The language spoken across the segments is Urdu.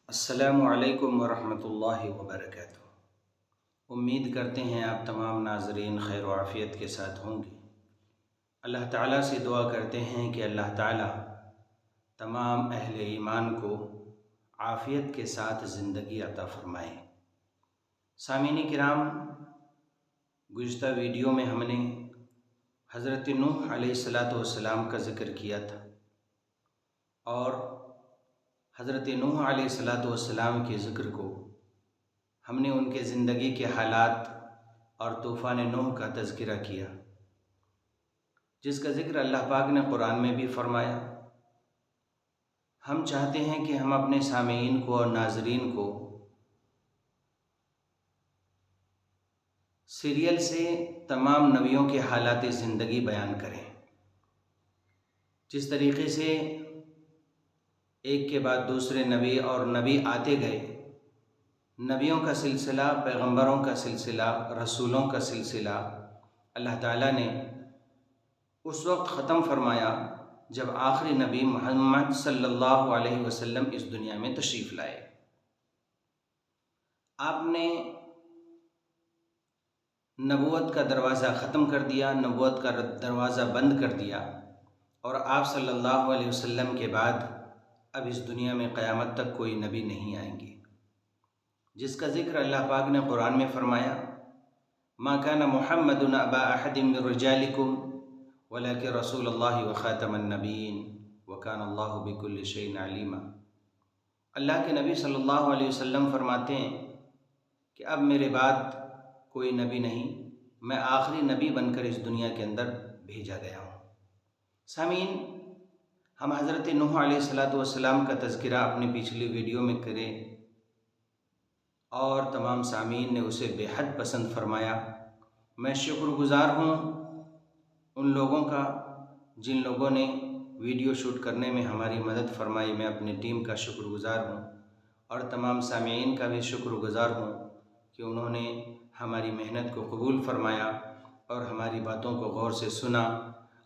السلام علیکم ورحمۃ اللہ وبرکاتہ۔ امید کرتے ہیں آپ تمام ناظرین خیر و عافیت کے ساتھ ہوں گے۔ اللہ تعالیٰ سے دعا کرتے ہیں کہ اللہ تعالیٰ تمام اہل ایمان کو عافیت کے ساتھ زندگی عطا فرمائے۔ سامعین کرام، گزشتہ ویڈیو میں ہم نے حضرت نوح علیہ السلام کا ذکر کیا تھا، اور حضرت نوح علیہ السلام کے ذکر کو ہم نے ان کے زندگی کے حالات اور طوفان نوح کا تذکرہ کیا، جس کا ذکر اللہ پاک نے قرآن میں بھی فرمایا۔ ہم چاہتے ہیں کہ ہم اپنے سامعین کو اور ناظرین کو سیریل سے تمام نبیوں کے حالات زندگی بیان کریں، جس طریقے سے ایک کے بعد دوسرے نبی اور نبی آتے گئے، نبیوں کا سلسلہ، پیغمبروں کا سلسلہ، رسولوں کا سلسلہ اللہ تعالیٰ نے اس وقت ختم فرمایا جب آخری نبی محمد صلی اللہ علیہ وسلم اس دنیا میں تشریف لائے۔ آپ نے نبوت کا دروازہ ختم کر دیا، نبوت کا دروازہ بند کر دیا، اور آپ صلی اللہ علیہ وسلم کے بعد اب اس دنیا میں قیامت تک کوئی نبی نہیں آئیں گے، جس کا ذکر اللہ پاک نے قرآن میں فرمایا: ما کان محمد ابا احد من رجالکم ولکن رسول اللہ وخاتم النبیین وکان اللہ بکل شیء علیما۔ اللہ کے نبی صلی اللہ علیہ وسلم فرماتے ہیں کہ اب میرے بعد کوئی نبی نہیں، میں آخری نبی بن کر اس دنیا کے اندر بھیجا گیا ہوں۔ سامعین، ہم حضرت نوح علیہ السلام کا تذکرہ اپنی پچھلی ویڈیو میں کرے اور تمام سامعین نے اسے بے حد پسند فرمایا۔ میں شکر گزار ہوں ان لوگوں کا جن لوگوں نے ویڈیو شوٹ کرنے میں ہماری مدد فرمائی۔ میں اپنی ٹیم کا شکر گزار ہوں، اور تمام سامعین کا بھی شکر گزار ہوں کہ انہوں نے ہماری محنت کو قبول فرمایا اور ہماری باتوں کو غور سے سنا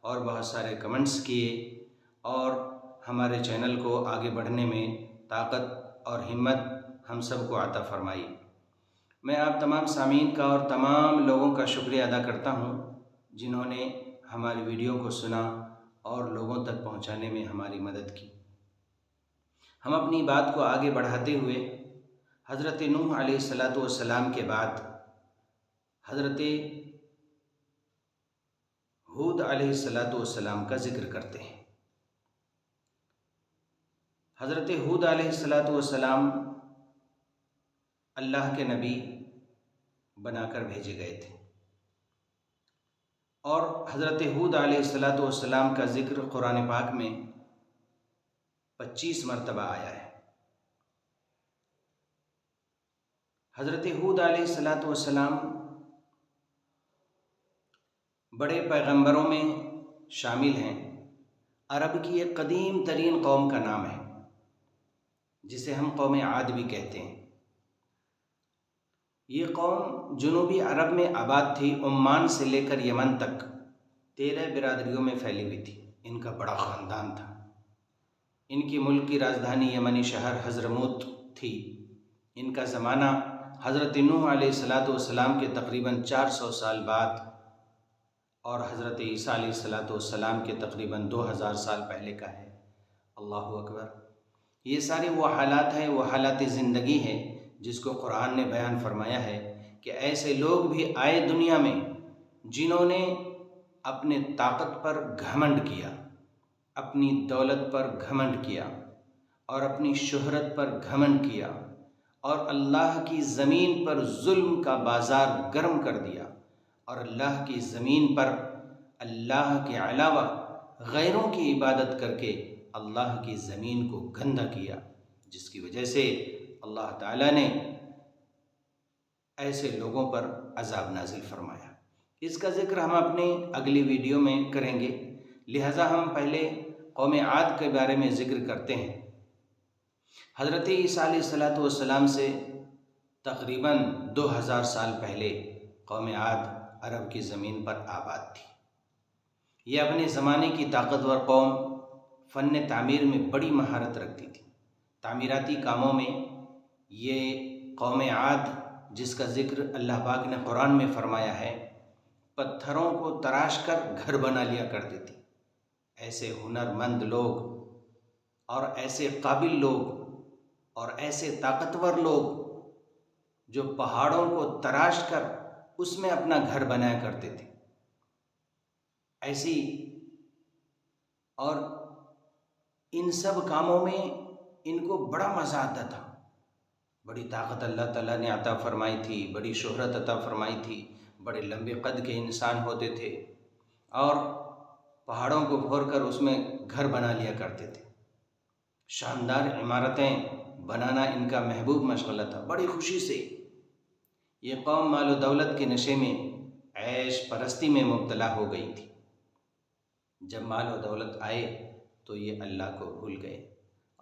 اور بہت سارے کمنٹس کیے، اور ہمارے چینل کو آگے بڑھنے میں طاقت اور ہمت ہم سب کو عطا فرمائی۔ میں آپ تمام سامعین کا اور تمام لوگوں کا شکریہ ادا کرتا ہوں جنہوں نے ہماری ویڈیو کو سنا اور لوگوں تک پہنچانے میں ہماری مدد کی۔ ہم اپنی بات کو آگے بڑھاتے ہوئے حضرت نوح علیہ السلام کے بعد حضرت ہود علیہ السلام کا ذکر کرتے ہیں۔ حضرت ہود علیہ السلام اللہ کے نبی بنا کر بھیجے گئے تھے، اور حضرت ہود علیہ السلام کا ذکر قرآن پاک میں 25 مرتبہ آیا ہے۔ حضرت ہود علیہ السلام بڑے پیغمبروں میں شامل ہیں۔ عرب کی ایک قدیم ترین قوم کا نام ہے، جسے ہم قوم عاد بھی کہتے ہیں۔ یہ قوم جنوبی عرب میں آباد تھی، عمان سے لے کر یمن تک 13 برادریوں میں پھیلی ہوئی تھی۔ ان کا بڑا خاندان تھا۔ ان کی ملک کی راجدھانی یمنی شہر حضرموت تھی۔ ان کا زمانہ حضرت نوح علیہ السلام کے تقریباً 400 سال بعد اور حضرت عیسیٰ علیہ السلام کے تقریباً 2000 سال پہلے کا ہے۔ اللہ اکبر! یہ سارے وہ حالات ہیں، وہ حالات زندگی ہیں جس کو قرآن نے بیان فرمایا ہے کہ ایسے لوگ بھی آئے دنیا میں جنہوں نے اپنے طاقت پر گھمنڈ کیا، اپنی دولت پر گھمنڈ کیا، اور اپنی شہرت پر گھمنڈ کیا، اور اللہ کی زمین پر ظلم کا بازار گرم کر دیا، اور اللہ کی زمین پر اللہ کے علاوہ غیروں کی عبادت کر کے اللہ کی زمین کو گندا کیا، جس کی وجہ سے اللہ تعالیٰ نے ایسے لوگوں پر عذاب نازل فرمایا۔ اس کا ذکر ہم اپنی اگلی ویڈیو میں کریں گے، لہٰذا ہم پہلے قوم عاد کے بارے میں ذکر کرتے ہیں۔ حضرت عیسیٰ علیہ السلام سے تقریباً 2000 سال پہلے قوم عاد عرب کی زمین پر آباد تھی۔ یہ اپنے زمانے کی طاقتور قوم، فن تعمیر میں بڑی مہارت رکھتی تھی۔ تعمیراتی کاموں میں یہ قوم عاد جس کا ذکر اللہ پاک نے قرآن میں فرمایا ہے، پتھروں کو تراش کر گھر بنا لیا کرتی تھی۔ ایسے ہنرمند لوگ اور ایسے قابل لوگ اور ایسے طاقتور لوگ جو پہاڑوں کو تراش کر اس میں اپنا گھر بنایا کرتے تھے، ایسی اور ان سب کاموں میں ان کو بڑا مزہ آتا تھا۔ بڑی طاقت اللہ تعالیٰ نے عطا فرمائی تھی، بڑی شہرت عطا فرمائی تھی، بڑے لمبے قد کے انسان ہوتے تھے اور پہاڑوں کو پھوڑ کر اس میں گھر بنا لیا کرتے تھے۔ شاندار عمارتیں بنانا ان کا محبوب مشغلہ تھا۔ بڑی خوشی سے یہ قوم مال و دولت کے نشے میں، عیش پرستی میں مبتلا ہو گئی تھی۔ جب مال و دولت آئے تو یہ اللہ کو بھول گئے،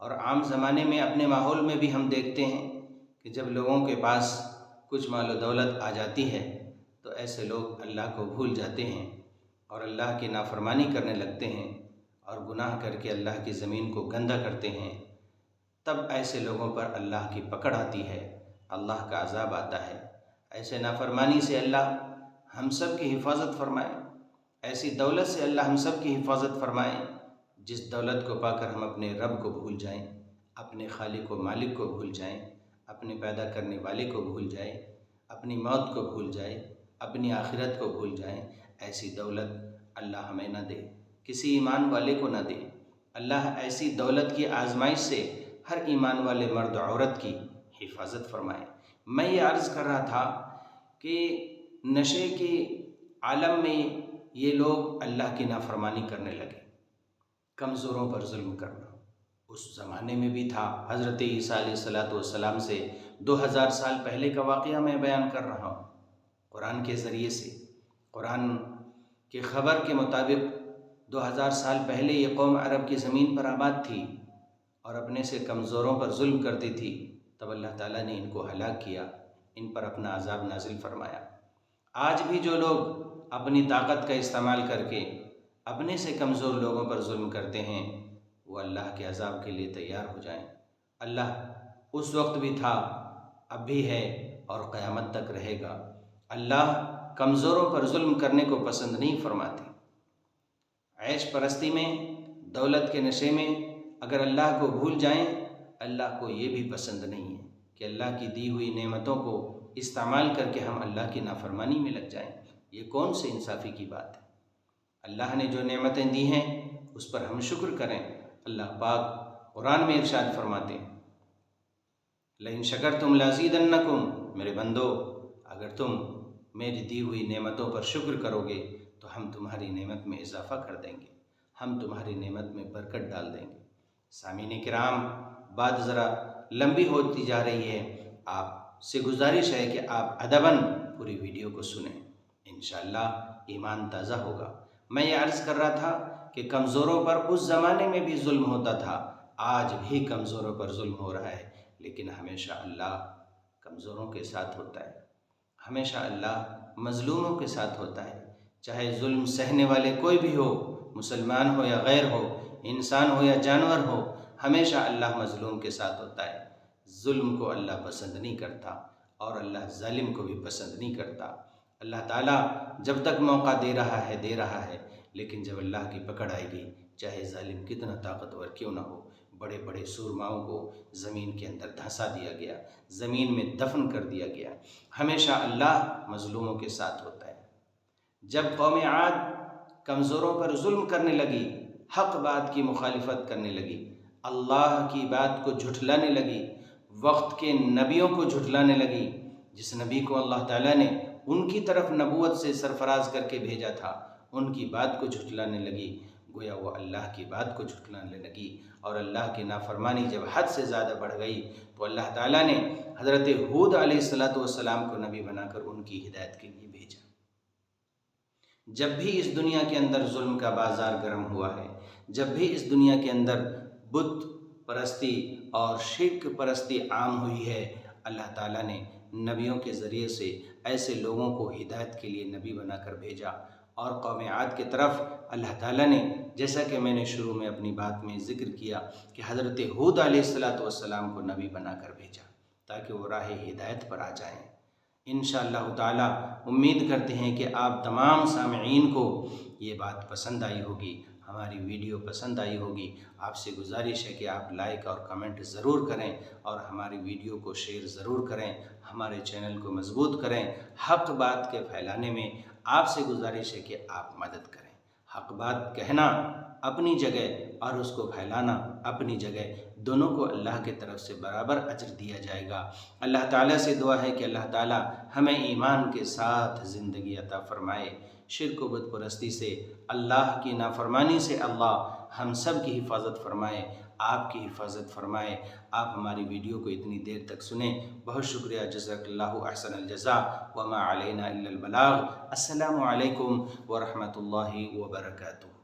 اور عام زمانے میں اپنے ماحول میں بھی ہم دیکھتے ہیں کہ جب لوگوں کے پاس کچھ مال و دولت آ جاتی ہے تو ایسے لوگ اللہ کو بھول جاتے ہیں اور اللہ کی نافرمانی کرنے لگتے ہیں اور گناہ کر کے اللہ کی زمین کو گندہ کرتے ہیں۔ تب ایسے لوگوں پر اللہ کی پکڑ آتی ہے، اللہ کا عذاب آتا ہے۔ ایسے نافرمانی سے اللہ ہم سب کی حفاظت فرمائے، ایسی دولت سے اللہ ہم سب کی حفاظت فرمائے جس دولت کو پا کر ہم اپنے رب کو بھول جائیں، اپنے خالق و مالک کو بھول جائیں، اپنے پیدا کرنے والے کو بھول جائیں، اپنی موت کو بھول جائیں، اپنی آخرت کو بھول جائیں۔ ایسی دولت اللہ ہمیں نہ دے، کسی ایمان والے کو نہ دے۔ اللہ ایسی دولت کی آزمائش سے ہر ایمان والے مرد و عورت کی حفاظت فرمائے۔ میں یہ عرض کر رہا تھا کہ نشے کے عالم میں یہ لوگ اللہ کی نافرمانی کرنے لگے، کمزوروں پر ظلم کرنا اس زمانے میں بھی تھا۔ حضرت عیسیٰ علیہ السلام سے 2000 سال پہلے کا واقعہ میں بیان کر رہا ہوں قرآن کے ذریعے سے۔ قرآن کی خبر کے مطابق 2000 سال پہلے یہ قوم عرب کی زمین پر آباد تھی اور اپنے سے کمزوروں پر ظلم کرتی تھی۔ تب اللہ تعالیٰ نے ان کو ہلاک کیا، ان پر اپنا عذاب نازل فرمایا۔ آج بھی جو لوگ اپنی طاقت کا استعمال کر کے اپنے سے کمزور لوگوں پر ظلم کرتے ہیں وہ اللہ کے عذاب کے لیے تیار ہو جائیں۔ اللہ اس وقت بھی تھا، اب بھی ہے اور قیامت تک رہے گا۔ اللہ کمزوروں پر ظلم کرنے کو پسند نہیں فرماتے۔ عیش پرستی میں، دولت کے نشے میں اگر اللہ کو بھول جائیں، اللہ کو یہ بھی پسند نہیں ہے کہ اللہ کی دی ہوئی نعمتوں کو استعمال کر کے ہم اللہ کی نافرمانی میں لگ جائیں۔ یہ کون سے انصافی کی بات ہے؟ اللہ نے جو نعمتیں دی ہیں اس پر ہم شکر کریں۔ اللہ پاک قرآن میں ارشاد فرماتے ہیں، لئن شکرتم لازیدنکم، میرے بندو اگر تم میری دی ہوئی نعمتوں پر شکر کرو گے تو ہم تمہاری نعمت میں اضافہ کر دیں گے، ہم تمہاری نعمت میں برکت ڈال دیں گے۔ سامعین کرام، بات ذرا لمبی ہوتی جا رہی ہے، آپ سے گزارش ہے کہ آپ ادباً پوری ویڈیو کو سنیں، انشاءاللہ ایمان تازہ ہوگا۔ میں یہ عرض کر رہا تھا کہ کمزوروں پر اس زمانے میں بھی ظلم ہوتا تھا، آج بھی کمزوروں پر ظلم ہو رہا ہے، لیکن ہمیشہ اللہ کمزوروں کے ساتھ ہوتا ہے، ہمیشہ اللہ مظلوموں کے ساتھ ہوتا ہے۔ چاہے ظلم سہنے والے کوئی بھی ہو، مسلمان ہو یا غیر ہو، انسان ہو یا جانور ہو، ہمیشہ اللہ مظلوم کے ساتھ ہوتا ہے۔ ظلم کو اللہ پسند نہیں کرتا اور اللہ ظالم کو بھی پسند نہیں کرتا۔ اللہ تعالیٰ جب تک موقع دے رہا ہے، لیکن جب اللہ کی پکڑ آئے گی، چاہے ظالم کتنا طاقتور کیوں نہ ہو، بڑے بڑے سورماؤں کو زمین کے اندر دھنسا دیا گیا، زمین میں دفن کر دیا گیا۔ ہمیشہ اللہ مظلوموں کے ساتھ ہوتا ہے۔ جب قوم عاد کمزوروں پر ظلم کرنے لگی، حق بات کی مخالفت کرنے لگی، اللہ کی بات کو جھٹلانے لگی، وقت کے نبیوں کو جھٹلانے لگی، جس نبی کو اللہ تعالیٰ نے ان کی طرف نبوت سے سرفراز کر کے بھیجا تھا، ان کی بات کو جھٹلانے لگی، گویا وہ اللہ کی بات کو جھٹلانے لگی۔ اور اللہ کی نافرمانی جب حد سے زیادہ بڑھ گئی تو اللہ تعالیٰ نے حضرت ہود علیہ السلام کو نبی بنا کر ان کی ہدایت کے لیے بھیجا۔ جب بھی اس دنیا کے اندر ظلم کا بازار گرم ہوا ہے، جب بھی اس دنیا کے اندر بت پرستی اور شرک پرستی عام ہوئی ہے، اللہ تعالیٰ نے نبیوں کے ذریعے سے ایسے لوگوں کو ہدایت کے لیے نبی بنا کر بھیجا اور قوم عاد کی طرف اللہ تعالیٰ نے، جیسا کہ میں نے شروع میں اپنی بات میں ذکر کیا، کہ حضرت ہود علیہ السلام کو نبی بنا کر بھیجا تاکہ وہ راہ ہدایت پر آ جائیں۔ انشاءاللہ تعالیٰ امید کرتے ہیں کہ آپ تمام سامعین کو یہ بات پسند آئی ہوگی، ہماری ویڈیو پسند آئی ہوگی۔ آپ سے گزارش ہے کہ آپ لائک اور کمنٹ ضرور کریں اور ہماری ویڈیو کو شیئر ضرور کریں، ہمارے چینل کو مضبوط کریں۔ حق بات کے پھیلانے میں آپ سے گزارش ہے کہ آپ مدد کریں۔ حق بات کہنا اپنی جگہ اور اس کو پھیلانا اپنی جگہ، دونوں کو اللہ کے طرف سے برابر اجر دیا جائے گا۔ اللہ تعالیٰ سے دعا ہے کہ اللہ تعالیٰ ہمیں ایمان کے ساتھ زندگی عطا فرمائے، شرک و بت پرستی سے، اللہ کی نافرمانی سے اللہ ہم سب کی حفاظت فرمائے، آپ کی حفاظت فرمائے۔ آپ ہماری ویڈیو کو اتنی دیر تک سنیں، بہت شکریہ۔ جزاک اللہ احسن الجزاء وما علینا الا البلاغ۔ السلام علیکم ورحمۃ اللہ وبرکاتہ۔